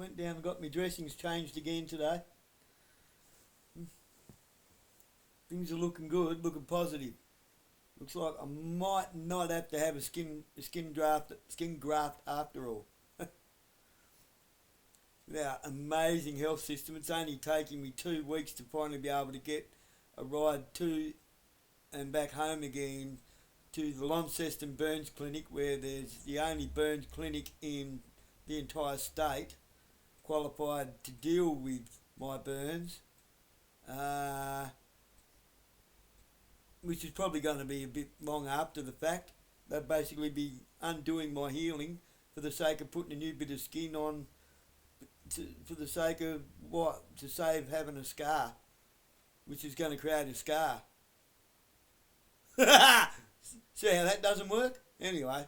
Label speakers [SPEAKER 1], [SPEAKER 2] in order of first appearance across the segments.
[SPEAKER 1] went down and got my dressings changed again today. Things are looking good, looking positive. Looks like I might not have to have a skin graft after all. Our amazing health system. It's only taking me 2 weeks to finally be able to get a ride to and back home again to the Launceston Burns Clinic, where there's the only burns clinic in the entire state qualified to deal with my burns, which is probably going to be a bit long after the fact. They'd basically be undoing my healing for the sake of putting a new bit of skin on, for the sake of what? To save having a scar, which is going to create a scar. See how that doesn't work? Anyway.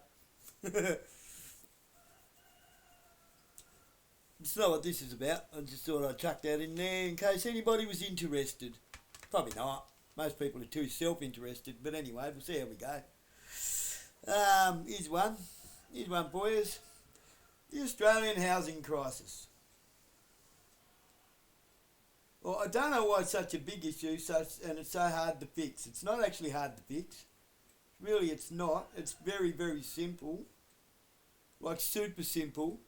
[SPEAKER 1] It's not what this is about. I just thought I'd chuck that in there in case anybody was interested. Probably not. Most people are too self-interested. But anyway, we'll see how we go. Here's one. Here's one for you. The Australian housing crisis. Well, I don't know why it's such a big issue and it's so hard to fix. It's not actually hard to fix. Really, it's not. It's very, very simple. Like super simple.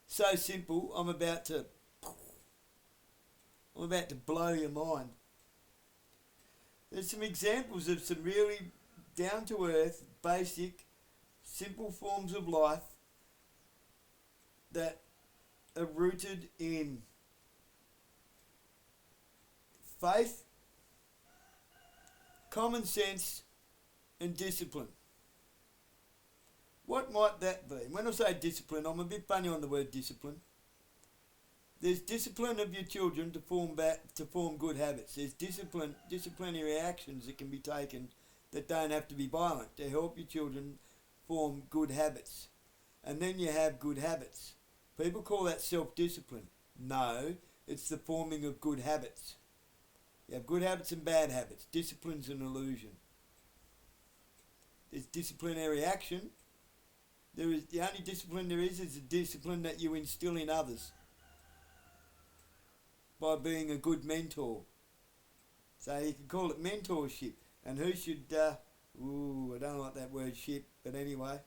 [SPEAKER 1] So simple, I'm about to blow your mind. There's some examples of some really down-to-earth, basic, simple forms of life that are rooted in faith, common sense, and discipline. What might that be? When I say discipline, I'm a bit funny on the word discipline. There's discipline of your children to form good habits. There's disciplinary actions that can be taken that don't have to be violent to help your children form good habits. And then you have good habits. People call that self-discipline. No, it's the forming of good habits. You have good habits and bad habits. Discipline's an illusion. There's disciplinary action. The only discipline there is the discipline that you instill in others by being a good mentor. So you can call it mentorship. And who should, I don't like that word ship, but anyway,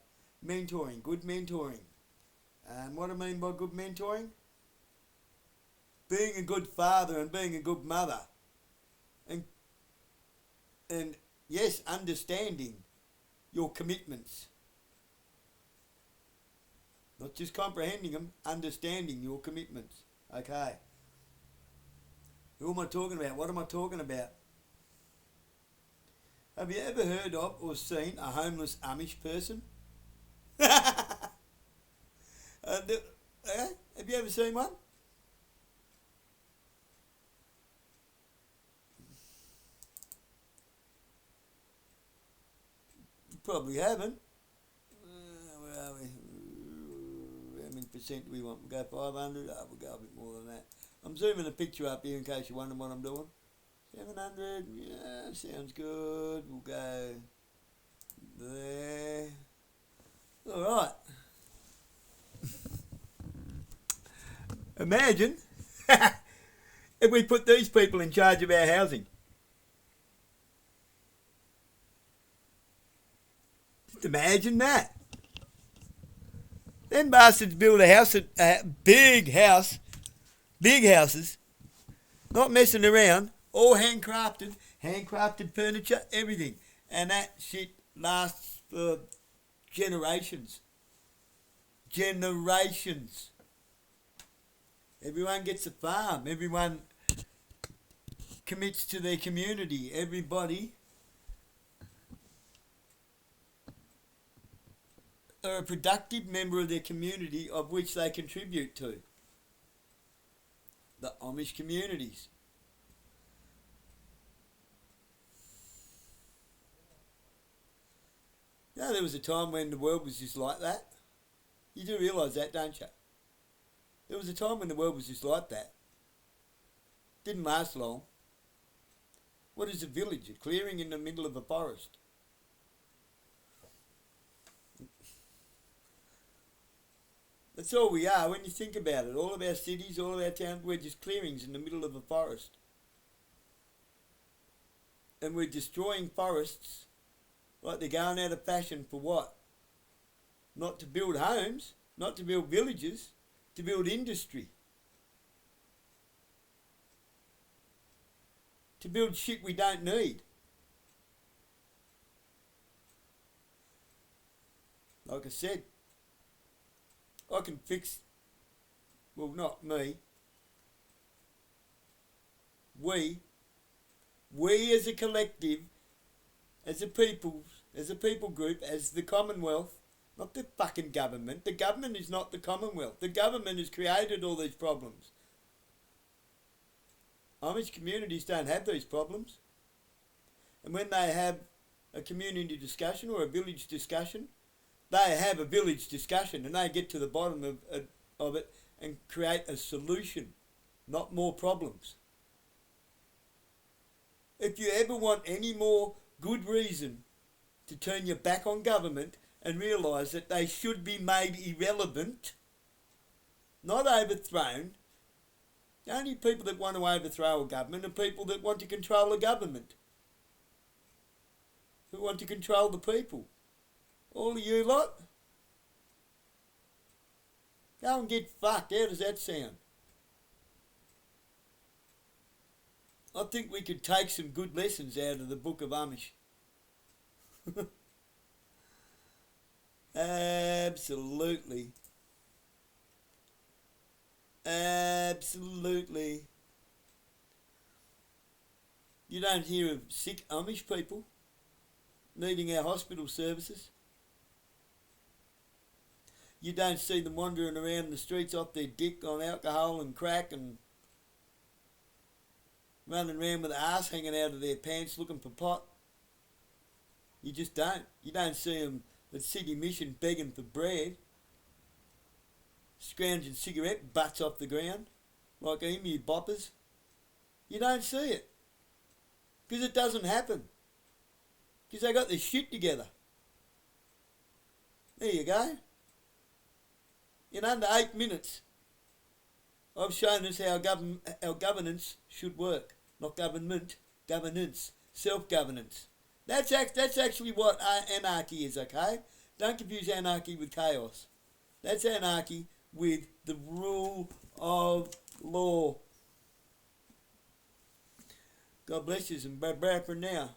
[SPEAKER 1] mentoring, good mentoring. And what I mean by good mentoring? Being a good father and being a good mother. And yes, understanding your commitments. Not just comprehending them, understanding your commitments. Okay. Who am I talking about? What am I talking about? Have you ever heard of or seen a homeless Amish person? Have you ever seen one? You probably haven't. Where are we? How many percent do we want? We'll go 500? We'll go a bit more than that. I'm zooming a picture up here in case you're wondering what I'm doing. 700, yeah, sounds good. We'll go there. Alright. Imagine if we put these people in charge of our housing. Just imagine that. Them bastards build a big houses, not messing around, all handcrafted furniture, everything. And that shit lasts for generations. Everyone gets a farm. Everyone commits to their community. Everybody are a productive member of their community of which they contribute to. The Amish communities. You know, there was a time when the world was just like that. You do realise that, don't you? There was a time when the world was just like that. Didn't last long. What is a village? A clearing in the middle of a forest. That's all we are when you think about it. All of our cities, all of our towns, we're just clearings in the middle of a forest. And we're destroying forests like they're going out of fashion for what? Not to build homes, not to build villages, to build industry. To build shit we don't need. Like I said, I can fix, well, not me, we as a collective, as a people group, as the Commonwealth, not the fucking government. The government is not the Commonwealth. The government has created all these problems. Amish communities don't have these problems. And when they have a community discussion or a village discussion, they have a village discussion and they get to the bottom of it and create a solution, not more problems. If you ever want any more good reason to turn your back on government and realise that they should be made irrelevant, not overthrown, the only people that want to overthrow a government are people that want to control a government, who want to control the people. All of you lot, go and get fucked. How does that sound? I think we could take some good lessons out of the Book of Amish. Absolutely. Absolutely. You don't hear of sick Amish people needing our hospital services. You don't see them wandering around the streets off their dick on alcohol and crack and running around with their ass hanging out of their pants looking for pot. You just don't. You don't see them at City Mission begging for bread, scrounging cigarette butts off the ground like emu boppers. You don't see it. Because it doesn't happen. Because they got their shit together. There you go. In under 8 minutes, I've shown us how our governance should work. Not government, governance, self-governance. That's actually what anarchy is, okay? Don't confuse anarchy with chaos. That's anarchy with the rule of law. God bless you and bye-bye for now.